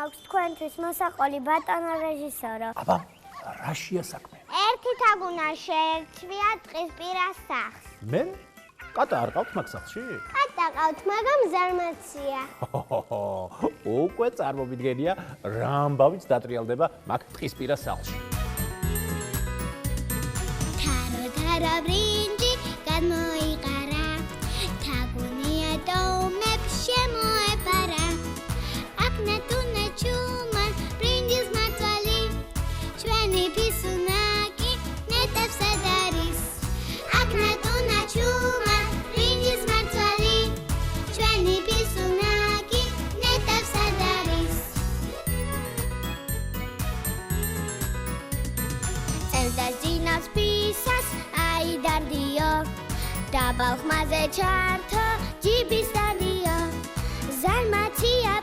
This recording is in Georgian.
მაქვს თქვენთვის მოსაყოლი ბატონო რეჟისორო. აბა, რაშია საქმე? ერთი თაგუნა შეერჩვია ტყისპირა სახს. მე? კატა არ ყავთ მაგ სახლში? კატა ყავთ, მაგრამ ზარმაცია. უკვე წარმომიდგენია, რა ამბავიც დატრიალდება მაგ ტყისპირა სახლში. თარო ბრინჯი გადმოიყარა, თაგუნია დომებს შემოეპარა. აკნატუნა ჩუმან ბრინჯის მართვალი, ჩვენი ფისუნაკი ნეტებს ადარის. აკნატუნა ჩუმან ბრინჯის მართვალი, ჩვენი ფისუნაკი ნეტებს ადარის. ელდა ძინავს ფისას აიდარდიო, დაბალ ხმაზე ჩართო ჯიბის დადიო. ზარმაცია